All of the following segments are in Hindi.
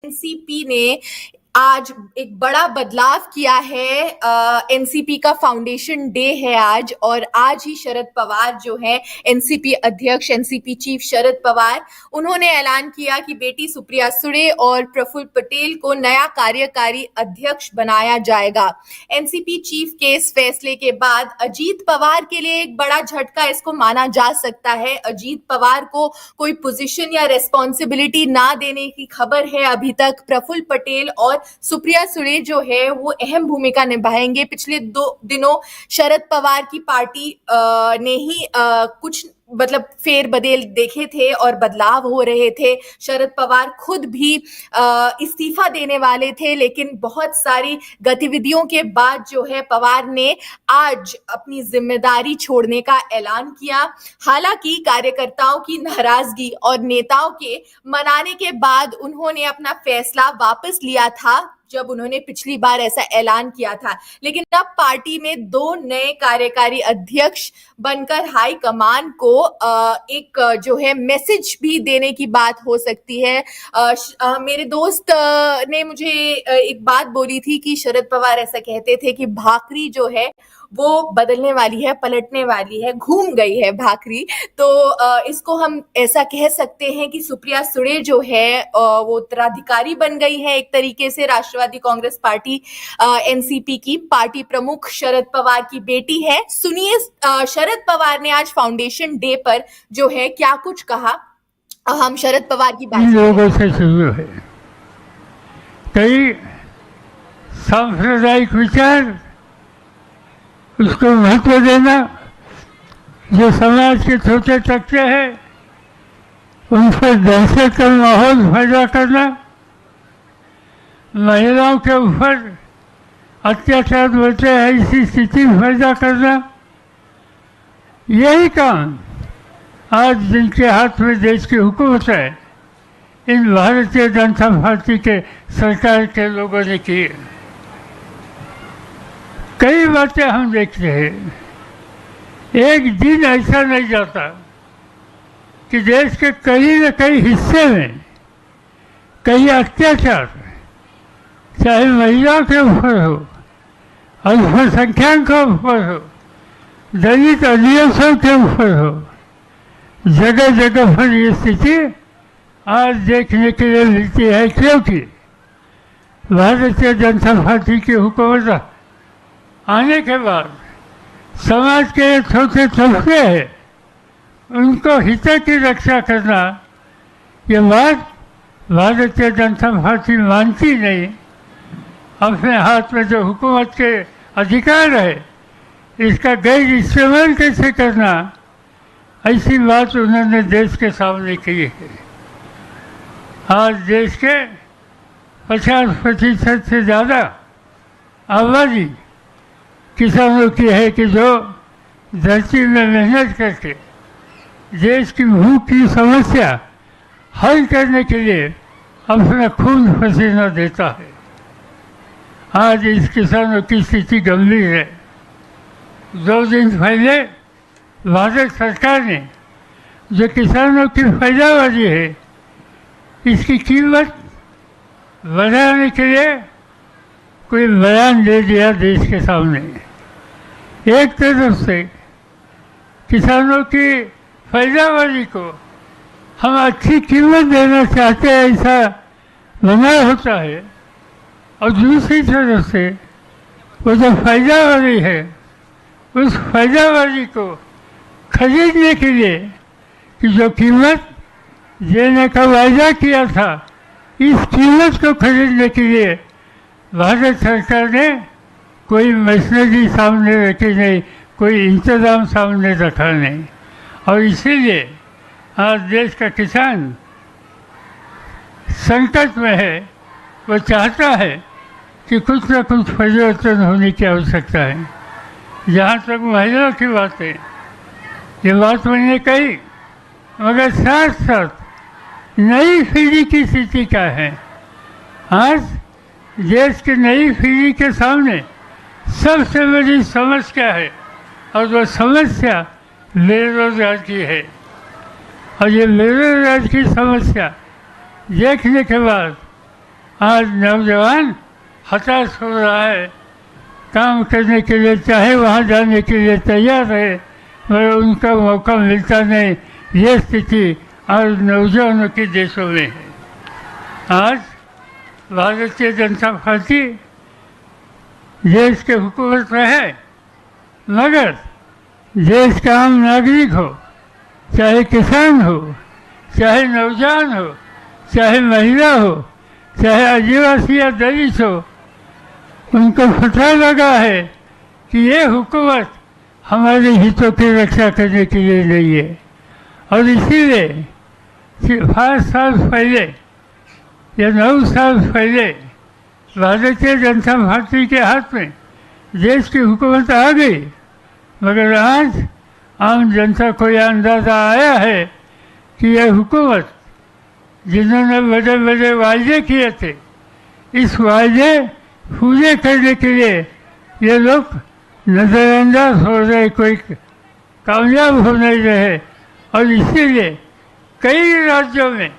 एनसीपी ने आज एक बड़ा बदलाव किया है। एनसीपी का फाउंडेशन डे है आज, और आज ही शरद पवार जो है एनसीपी अध्यक्ष, एनसीपी चीफ शरद पवार, उन्होंने ऐलान किया कि बेटी सुप्रिया सुळे और प्रफुल्ल पटेल को नया कार्यकारी अध्यक्ष बनाया जाएगा। एनसीपी चीफ के इस फैसले के बाद अजीत पवार के लिए एक बड़ा झटका इसको माना जा सकता है। अजीत पवार को कोई पोजीशन या रेस्पॉन्सिबिलिटी ना देने की खबर है अभी तक। प्रफुल्ल पटेल और सुप्रिया सुळे जो है वो अहम भूमिका निभाएंगे। पिछले 2 दिनों शरद पवार की पार्टी ने ही कुछ फेरबदल देखे थे और बदलाव हो रहे थे। शरद पवार खुद भी इस्तीफा देने वाले थे, लेकिन बहुत सारी गतिविधियों के बाद जो है पवार ने आज अपनी जिम्मेदारी छोड़ने का ऐलान किया। हालांकि कार्यकर्ताओं की नाराजगी और नेताओं के मनाने के बाद उन्होंने अपना फैसला वापस लिया था, जब उन्होंने पिछली बार ऐसा ऐलान किया था। लेकिन अब पार्टी में 2 नए कार्यकारी अध्यक्ष बनकर हाई कमान को एक जो है मैसेज भी देने की बात हो सकती है। मेरे दोस्त ने मुझे एक बात बोली थी कि शरद पवार ऐसा कहते थे कि भाकरी जो है वो बदलने वाली है, पलटने वाली है, घूम गई है भाकरी। तो इसको हम ऐसा कह सकते हैं कि सुप्रिया सुळे जो है वो उत्तराधिकारी बन गई है एक तरीके से। राष्ट्रवादी कांग्रेस पार्टी एनसीपी की पार्टी प्रमुख शरद पवार की बेटी है। सुनिए शरद पवार ने आज फाउंडेशन डे पर जो है क्या कुछ कहा। हम शरद पवार की बात लोगों से शुरू है। कई सांप्रदायिक विचार, उसको महत्व देना, जो समाज के छोटे तबके हैं उन पर दहशत का माहौल पैदा करना, महिलाओं के ऊपर अत्याचार बढ़ते हैं ऐसी स्थिति पैदा करना, यही काम आज जिनके हाथ में देश की हुकूमत है, इन भारतीय जनता पार्टी के सरकार के लोगों ने की। कई बातें हम देखते हैं, एक दिन ऐसा नहीं जाता कि देश के कहीं न कहीं हिस्से में कहीं अत्याचार, चाहे महिलाओं के ऊपर हो, अल्पसंख्यकों के ऊपर हो, दलित आदिवासियों के ऊपर हो, जगह जगह पर ये स्थिति आज देखने के लिए मिलती है। क्योंकि भारतीय जनता पार्टी की हुकूमत आने के बाद समाज के छोटे तबके हैं, उनको हित की रक्षा करना, ये बात भारतीय जनता पार्टी मानती नहीं। अपने हाथ में जो हुकूमत के अधिकार है, इसका गैर इस्तेमाल कैसे करना, ऐसी बात उन्होंने देश के सामने की है। आज देश के 50% से ज़्यादा आबादी किसानों की है कि जो धरती में मेहनत करके देश की भूख की समस्या हल करने के लिए अपना खून पसीना देता है। आज इस किसानों की स्थिति गंभीर है। 2 दिन पहले भारत सरकार ने जो किसानों की पैदावारी है, इसकी कीमत बढ़ाने के लिए कोई बयान दे दिया देश के सामने। एक तरफ से किसानों की पैदावारी को हम अच्छी कीमत देना चाहते हैं, ऐसा बना होता है, और दूसरी तरफ से वो जो पैदावारी है, उस पैदावारी को खरीदने के लिए कि जो कीमत देने का वायदा किया था, इस कीमत को खरीदने के लिए भारत सरकार ने कोई मशीनरी सामने रखी नहीं, कोई इंतज़ाम सामने रखा नहीं। और इसीलिए आज देश का किसान संकट में है। वो चाहता है कि कुछ न कुछ परिवर्तन होने की आवश्यकता है। जहाँ तक महिलाओं की बात है, ये बात मैंने कही, मगर साथ साथ नई पीढ़ी की स्थिति क्या है। आज देश की नई पीढ़ी के सामने सबसे बड़ी समस्या है, और वो समस्या बेरोजगार की है। और ये बेरोजगार की समस्या देखने के बाद आज नौजवान हताश हो रहा है, काम करने के लिए चाहे वहाँ जाने के लिए तैयार है, मगर उनका मौका मिलता नहीं। ये स्थिति आज नौजवानों के देशों में है। आज भारतीय जनता पार्टी देश के हुकूमत में है, मगर देश का आम नागरिक हो, चाहे किसान हो, चाहे नौजवान हो, चाहे महिला हो, चाहे आदिवासी या दलित हो, उनको पता लगा है कि ये हुकूमत हमारे हितों की रक्षा करने के लिए नहीं है। और इसीलिए 5 साल पहले या 9 साल पहले भारतीय जनता पार्टी के हाथ में देश की हुकूमत आ गई, मगर आज आम जनता को यह अंदाज़ा आया है कि यह हुकूमत जिन्होंने बड़े बड़े वायदे किए थे, इस वायदे पूरे करने के लिए ये लोग नज़रअंदाज हो रहे, कोई कामयाब हो नहीं रहे। और इसीलिए कई राज्यों में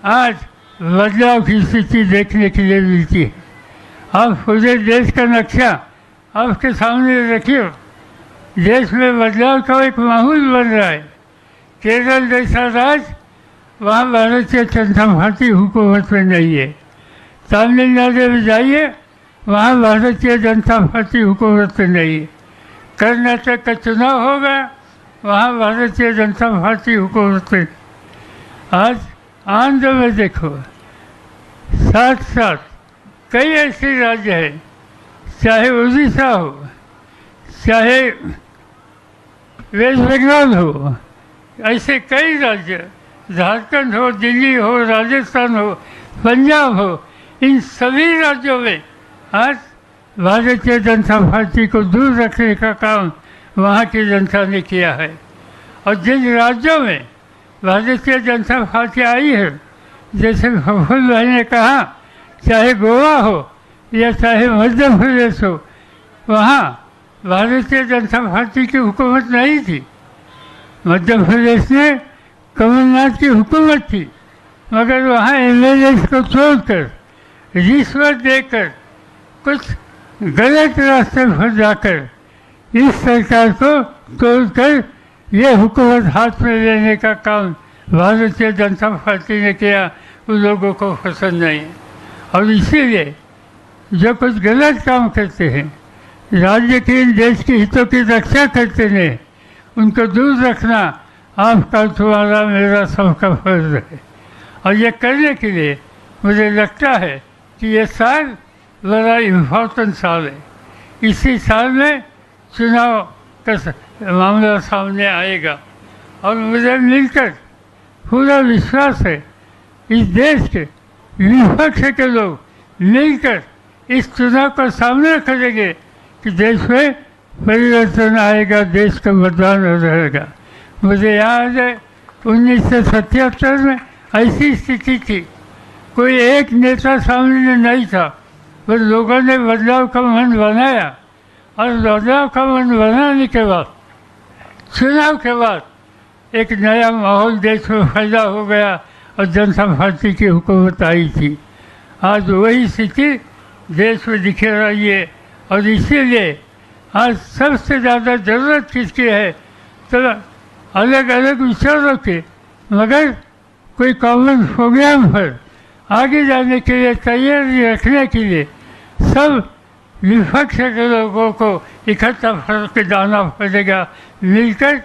आज बदलाव की स्थिति देखने के लिए मिलती है। आप पूरे देश का नक्शा आपके सामने रखिए, देश में बदलाव का एक माहौल बन रहा है। केरल जैसा राज्य, वहाँ भारतीय जनता पार्टी हुकूमत में नहीं है। तमिलनाडु में जाइए, वहाँ भारतीय जनता पार्टी हुकूमत में नहीं है। कर्नाटक का चुनाव होगा, वहाँ भारतीय जनता पार्टी हुकूमत में। आज आंध्र में देखो, साथ साथ कई ऐसे राज्य हैं, चाहे उड़ीसा हो, चाहे वेस्ट बंगाल हो, ऐसे कई राज्य, झारखंड हो, दिल्ली हो, राजस्थान हो, पंजाब हो, इन सभी राज्यों में आज भारतीय जनता पार्टी को दूर रखने का काम वहाँ की जनता ने किया है। और जिन राज्यों में भारतीय जनता पार्टी आई है, जैसे प्रफुल्ल भाई ने कहा, चाहे गोवा हो या चाहे मध्य प्रदेश हो, वहाँ भारतीय जनता पार्टी की हुकूमत नहीं थी। मध्य प्रदेश में कमलनाथ की हुकूमत थी, मगर वहाँ एमएलए को छोड़कर, रिश्वत देकर, कुछ गलत रास्ते पर जाकर इस सरकार को तोड़कर ये हुकूमत हाथ में लेने का काम भारतीय जनता पार्टी ने किया। उन लोगों को पसंद नहीं है और इसीलिए जो कुछ गलत काम करते हैं, राज्य के देश के हितों की रक्षा करते हैं, उनको दूर रखना आपका, तुम्हारा, मेरा सबका फर्ज है। और ये करने के लिए मुझे लगता है कि ये साल बड़ा इम्पोर्टेंट साल है। इसी साल में चुनाव का मामला सामने आएगा और मुझे मिलकर पूरा विश्वास है इस देश के विपक्ष के लोग मिलकर इस चुनाव का सामना करेंगे कि देश में परिवर्तन आएगा, देश का मतदान रहेगा। मुझे याद है 1977 में ऐसी स्थिति थी, कोई एक नेता सामने नहीं था, पर लोगों ने बदलाव का मन बनाया और बदलाव का मन बनाने के बाद चुनाव के बाद एक नया माहौल देश में पैदा हो गया और जनता पार्टी की हुकूमत आई थी। आज वही स्थिति देश में दिख रही है और इसीलिए आज सबसे ज़्यादा ज़रूरत किसकी है, तो अलग अलग विचारों के, मगर कोई कॉमन प्रोग्राम पर आगे जाने के लिए तैयारी रखने के लिए सब विपक्ष के लोगों को इकट्ठा करके जाना पड़ेगा। मिलकर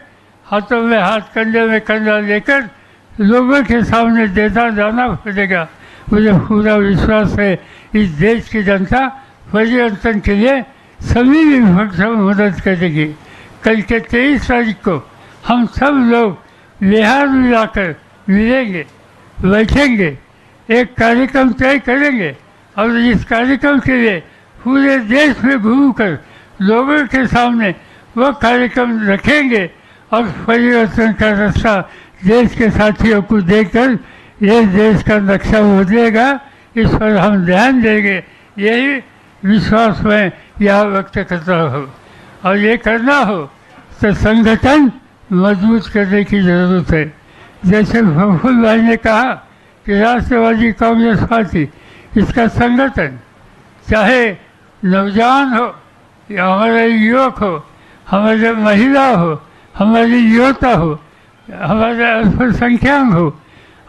हाथों में हाथ, कंधे में कंधा लेकर लोगों के सामने देता जाना पड़ेगा। मुझे पूरा विश्वास है इस देश की जनता परिवर्तन के लिए सभी विपक्ष में मदद करेगी। कल के 23 तारीख को हम सब लोग बिहार में जाकर मिलेंगे, बैठेंगे, एक कार्यक्रम तय करेंगे और इस कार्यक्रम के लिए पूरे देश में घूमकर लोगों के सामने वो कार्यक्रम रखेंगे और परिवर्तन का रास्ता देश के साथियों को देकर ये देश का नक्शा बदलेगा, इस पर हम ध्यान देंगे। यही विश्वास मैं यहाँ व्यक्त करता हूँ। और ये करना हो तो संगठन मजबूत करने की ज़रूरत है। जैसे प्रफुल्ल भाई ने कहा कि राष्ट्रवादी कांग्रेस पार्टी इसका संगठन, चाहे नौजवान हो या हमारे युवक हो, हमारे महिला हो, हमारी युवता हो, हमारे अल्पसंख्यक हो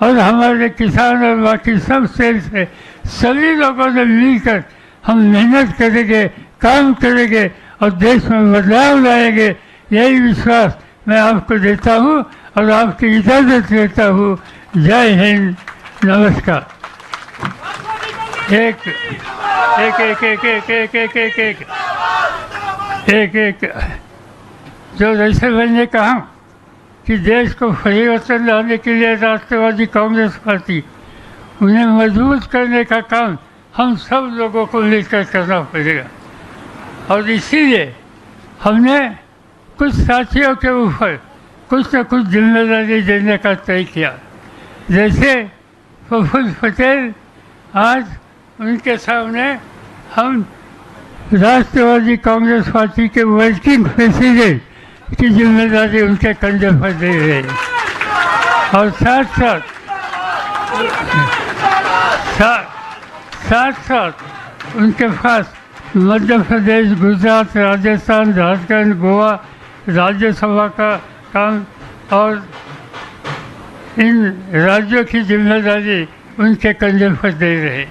और हमारे किसान और बाकी सब सेल से सभी लोगों ने मिलकर हम मेहनत करेंगे, काम करेंगे और देश में बदलाव लाएंगे। यही विश्वास मैं आपको देता हूँ और आपकी इजाज़त लेता हूँ। जय हिंद, नमस्कार। एक एक एक एक एक एक एक एक एक एक एक जो जैसे मैंने कहा कि देश को परिवर्तन लाने के लिए राष्ट्रवादी कांग्रेस पार्टी, उन्हें मजबूत करने का काम हम सब लोगों को मिलकर करना पड़ेगा। और इसीलिए हमने कुछ साथियों के ऊपर कुछ न कुछ जिम्मेदारी देने का तय किया। जैसे प्रफुल्ल पटेल, आज उनके सामने हम राष्ट्रवादी कांग्रेस पार्टी के वर्किंग प्रेसिडेंट की जिम्मेदारी उनके कंधे पर दे रहे हैं और साथ साथ उनके पास मध्य प्रदेश, गुजरात, राजस्थान, झारखंड, गोवा राज्यसभा का काम और इन राज्यों की जिम्मेदारी उनके कंधे पर दे रहे।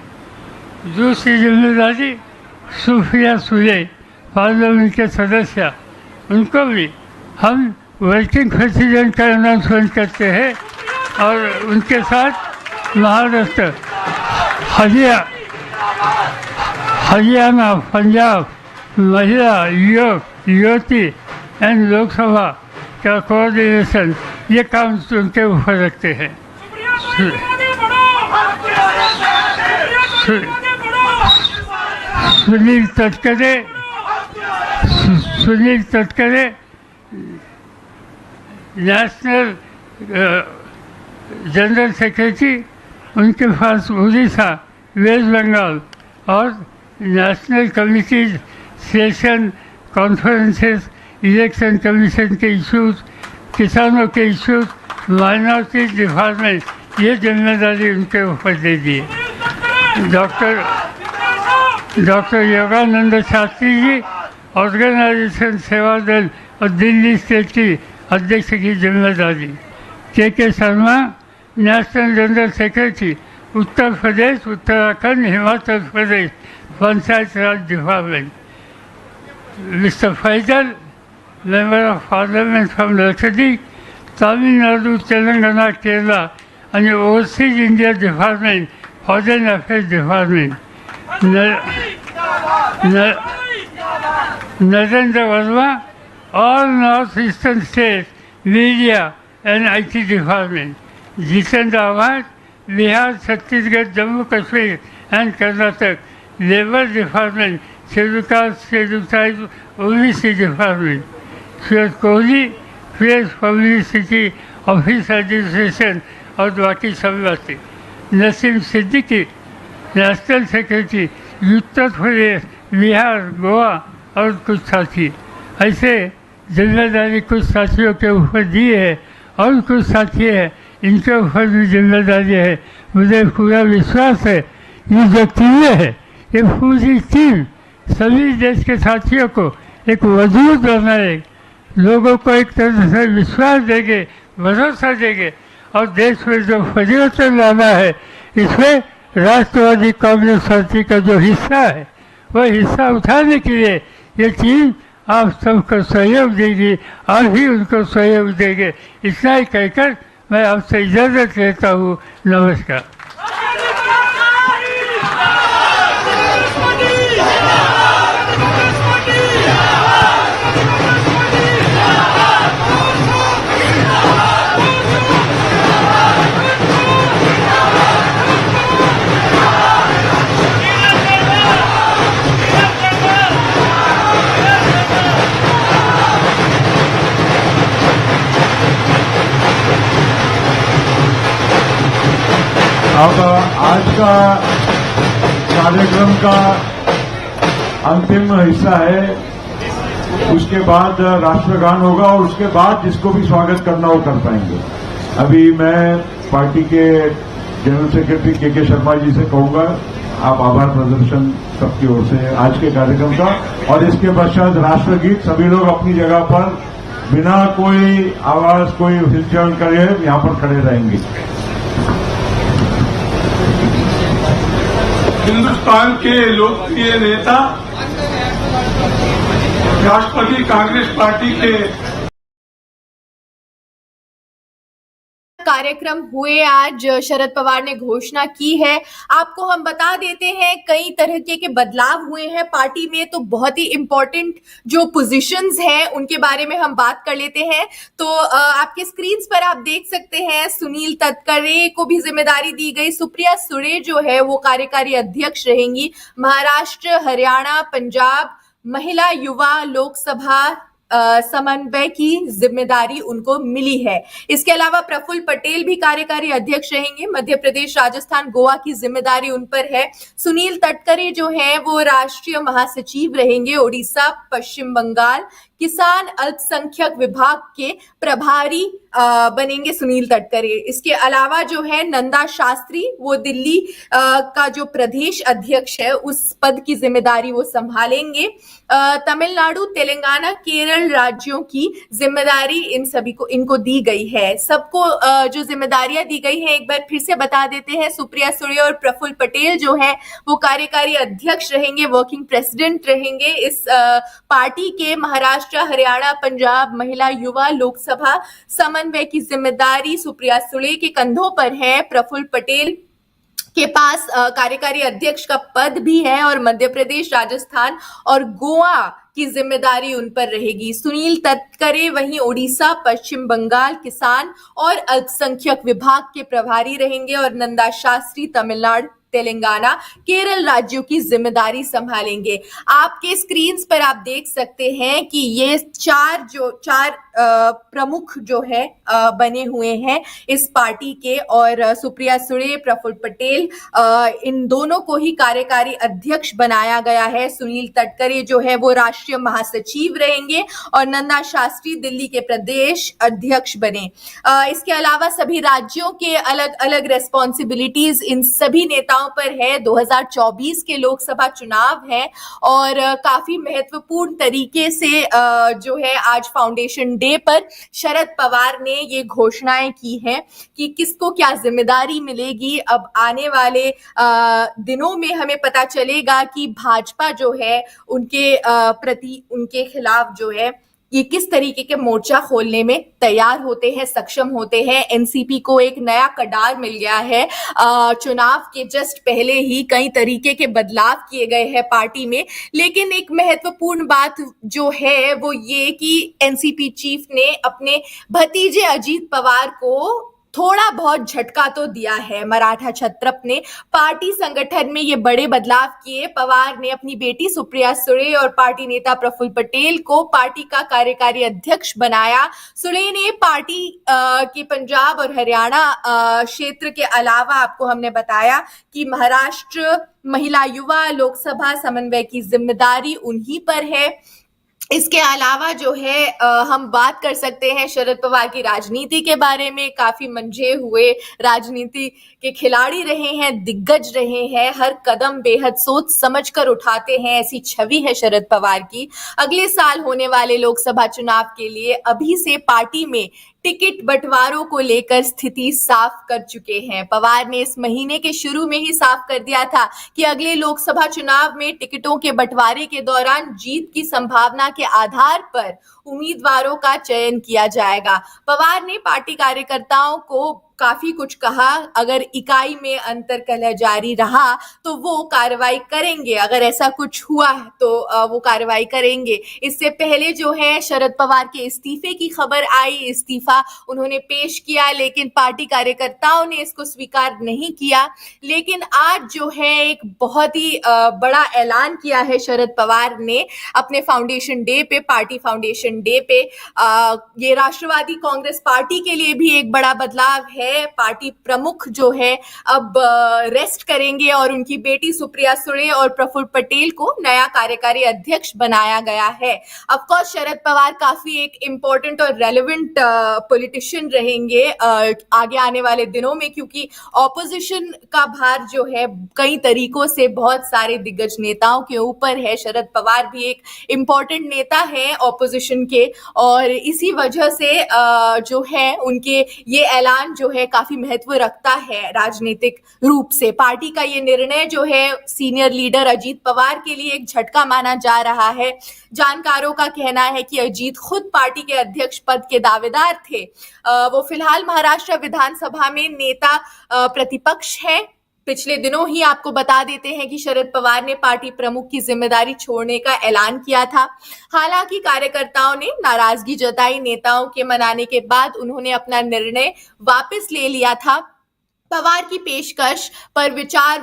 दूसरी जिम्मेदारी सुप्रिया सुले, पार्लियामेंट के सदस्य, उनको भी हम वर्किंग प्रेसिडेंट का अनाउंसमेंट करते हैं और उनके साथ महाराष्ट्र, हरियाणा, पंजाब महिला, युवती एंड लोकसभा का कोऑर्डिनेशन, ये काम उनके ऊपर रखते हैं। Sunil Tatkare national general secretary, उनके पास उड़ीसा, वेस्ट बंगाल और national committees, session, conferences, election commission के इश्यूज, किसानों के इश्यूज, माइनॉरिटी डिपार्टमेंट, ये जिम्मेदारी उनके ऊपर दे दी। डॉक्टर योगानंद शास्त्री जी, ऑर्गेनाइजेशन सेवा दल और दिल्ली स्टेट की अध्यक्ष की जिम्मेदारी। K Sharma, national general secretary, Uttar Pradesh, Uttarakhand, Himachal Pradesh panchayat raj department. Mister Faizal, member of parliament from Lakshadweep, Tamil Nadu, Telangana, Kerala and overseas India Department, Foreign Affairs Department. Narendra Verma, all northeastern states, media and IT Department. Jitendra Awad, Bihar, Chhattisgarh, Jammu Kashmir and Karnataka, Labor Department, Scheduled Caste, Scheduled Tribes, OBC Department. Suraj Kohli, Press Publicity, Office Administration और बाकी सब बातें। नसीम सिद्दीकी, नेशनल सेक्रेटरी, उत्तर प्रदेश, बिहार, गोवा और कुछ साथी। ऐसे जिम्मेदारी कुछ साथियों के ऊपर दी है और कुछ साथी है इनके ऊपर भी जिम्मेदारी है। मुझे पूरा विश्वास है ये जो टीमें है, ये पूरी टीम सभी देश के साथियों को एक वजूद बनाए, लोगों को एक तरह से विश्वास देंगे, भरोसा देंगे और देश में जो परिवर्तन लाना है इसमें राष्ट्रवादी कांग्रेस पार्टी का जो हिस्सा है वह हिस्सा उठाने के लिए ये टीम आप सबको सहयोग देगी, आप भी उनको सहयोग देंगे। इतना ही कहकर मैं आपसे इजाज़त लेता हूँ। नमस्कार। अब आज का कार्यक्रम का अंतिम हिस्सा है, उसके बाद राष्ट्रगान होगा और उसके बाद जिसको भी स्वागत करना वो कर पाएंगे। अभी मैं पार्टी के जनरल सेक्रेटरी के शर्मा जी से कहूंगा आप आभार प्रदर्शन सबकी ओर से आज के कार्यक्रम का। और इसके पश्चात राष्ट्रगीत, सभी लोग अपनी जगह पर बिना कोई आवाज, कोई हिलचल करे यहां पर खड़े रहेंगे। हिंदुस्तान के लोकप्रिय नेता, राष्ट्रवादी कांग्रेस पार्टी के कार्यक्रम हुए आज शरद पवार ने घोषणा की है। आपको हम बता देते हैं कई तरह के बदलाव हुए हैं पार्टी में, तो बहुत ही इंपॉर्टेंट जो पोजीशंस हैं उनके बारे में हम बात कर लेते हैं। तो आपके स्क्रीन पर आप देख सकते हैं सुनील तटकरे को भी जिम्मेदारी दी गई। सुप्रिया सुळे जो है वो कार्यकारी अध्यक्ष रहेंगी। महाराष्ट्र, हरियाणा, पंजाब महिला युवा लोकसभा समन्वय की जिम्मेदारी उनको मिली है। इसके अलावा प्रफुल्ल पटेल भी कार्यकारी अध्यक्ष रहेंगे। मध्य प्रदेश, राजस्थान, गोवा की जिम्मेदारी उन पर है। सुनील तटकरे जो है वो राष्ट्रीय महासचिव रहेंगे। ओडिशा, पश्चिम बंगाल किसान अल्पसंख्यक विभाग के प्रभारी बनेंगे सुनील तटकरे। इसके अलावा जो है नंदा शास्त्री, वो दिल्ली का जो प्रदेश अध्यक्ष है उस पद की जिम्मेदारी वो संभालेंगे। तमिलनाडु, तेलंगाना, केरल राज्यों की जिम्मेदारी इन सभी को इनको दी गई है। सबको जो जिम्मेदारियां दी गई हैं एक बार फिर से बता देते हैं। सुप्रिया सुळे और प्रफुल्ल पटेल जो है वो कार्यकारी अध्यक्ष रहेंगे, वर्किंग प्रेसिडेंट रहेंगे इस पार्टी के। महाराष्ट्र, हरियाणा, पंजाब महिला युवा लोकसभा समन्वय की जिम्मेदारी सुप्रिया सुळे के कंधों पर है। प्रफुल्ल पटेल के पास कार्यकारी अध्यक्ष का पद भी है और मध्य प्रदेश, राजस्थान और गोवा की जिम्मेदारी उन पर रहेगी। सुनील तटकरे वहीं ओडिशा, पश्चिम बंगाल किसान और अल्पसंख्यक विभाग के प्रभारी रहेंगे और नंदा शास्त्री तमिलनाडु, तेलंगाना, केरल राज्यों की जिम्मेदारी संभालेंगे। आपके स्क्रीन पर आप देख सकते हैं कि ये चार प्रमुख जो है बने हुए हैं इस पार्टी के, और सुप्रिया सुळे, प्रफुल्ल पटेल इन दोनों को ही कार्यकारी अध्यक्ष बनाया गया है। सुनील तटकरे जो है वो राष्ट्रीय महासचिव रहेंगे और नंदा शास्त्री दिल्ली के प्रदेश अध्यक्ष बने। इसके अलावा सभी राज्यों के अलग अलग रेस्पॉन्सिबिलिटीज इन सभी नेताओं पर है। 2024 के लोकसभा चुनाव है और काफी महत्वपूर्ण तरीके से जो है आज फाउंडेशन डे पर शरद पवार ने ये घोषणाएं की हैं कि किसको क्या जिम्मेदारी मिलेगी। अब आने वाले दिनों में हमें पता चलेगा कि भाजपा जो है उनके प्रति, उनके खिलाफ जो है ये किस तरीके के मोर्चा खोलने में तैयार होते हैं, सक्षम होते हैं। एनसीपी को एक नया कडार मिल गया है। चुनाव के जस्ट पहले ही कई तरीके के बदलाव किए गए हैं पार्टी में, लेकिन एक महत्वपूर्ण बात जो है वो ये कि एनसीपी चीफ ने अपने भतीजे अजीत पवार को थोड़ा बहुत झटका तो दिया है। मराठा क्षत्रप ने पार्टी संगठन में ये बड़े बदलाव किए। पवार ने अपनी बेटी सुप्रिया सुळे और पार्टी नेता प्रफुल्ल पटेल को पार्टी का कार्यकारी अध्यक्ष बनाया। सुळे ने पार्टी के पंजाब और हरियाणा क्षेत्र के अलावा आपको हमने बताया कि महाराष्ट्र महिला युवा लोकसभा समन्वय की जिम्मेदारी उन्हीं पर है। इसके अलावा जो है हम बात कर सकते हैं शरद पवार की राजनीति के बारे में। काफी मंझे हुए राजनीति के खिलाड़ी रहे हैं, दिग्गज रहे हैं, हर कदम बेहद सोच समझ कर उठाते हैं, ऐसी छवि है शरद पवार की। अगले साल होने वाले लोकसभा चुनाव के लिए अभी से पार्टी में टिकट बंटवारों को लेकर स्थिति साफ कर चुके हैं। पवार ने इस महीने के शुरू में ही साफ कर दिया था कि अगले लोकसभा चुनाव में टिकटों के बंटवारे के दौरान जीत की संभावना के आधार पर उम्मीदवारों का चयन किया जाएगा। पवार ने पार्टी कार्यकर्ताओं को काफी कुछ कहा। अगर इकाई में अंतर्कलह जारी रहा तो वो कार्रवाई करेंगे, अगर ऐसा कुछ हुआ तो वो कार्रवाई करेंगे। इससे पहले जो है शरद पवार के इस्तीफे की खबर आई, इस्तीफा उन्होंने पेश किया, लेकिन पार्टी कार्यकर्ताओं ने इसको स्वीकार नहीं किया। लेकिन आज जो है एक बहुत ही बड़ा ऐलान किया है शरद पवार ने अपने फाउंडेशन डे पे, पार्टी फाउंडेशन फाउंडेशन डे पे ये राष्ट्रवादी कांग्रेस पार्टी के लिए भी एक बड़ा बदलाव है। पार्टी प्रमुख जो है अब रेस्ट करेंगे और उनकी बेटी सुप्रिया सुळे और प्रफुल्ल पटेल को नया कार्यकारी अध्यक्ष बनाया गया है। ऑफ कोर्स शरद पवार काफी एक इम्पोर्टेंट और रेलेवेंट पॉलिटिशियन रहेंगे आगे आने वाले दिनों में, क्योंकि ऑपोजिशन का भार जो है कई तरीकों से बहुत सारे दिग्गज नेताओं के ऊपर है। शरद पवार भी एक इम्पोर्टेंट नेता है ऑपोजिशन के, और इसी वजह से जो है उनके ये ऐलान जो है काफी महत्व रखता है राजनीतिक रूप से। पार्टी का ये निर्णय जो है सीनियर लीडर अजीत पवार के लिए एक झटका माना जा रहा है। जानकारों का कहना है कि अजीत खुद पार्टी के अध्यक्ष पद के दावेदार थे। वो फिलहाल महाराष्ट्र विधानसभा में नेता प्रतिपक्ष है। पिछले दिनों ही आपको बता देते हैं कि शरद पवार ने पार्टी प्रमुख की जिम्मेदारी छोड़ने का ऐलान किया था। हालांकि कार्यकर्ताओं ने नाराजगी जताई। नेताओं के मनाने के बाद उन्होंने अपना निर्णय वापस ले लिया था। पवार की पेशकश पर विचार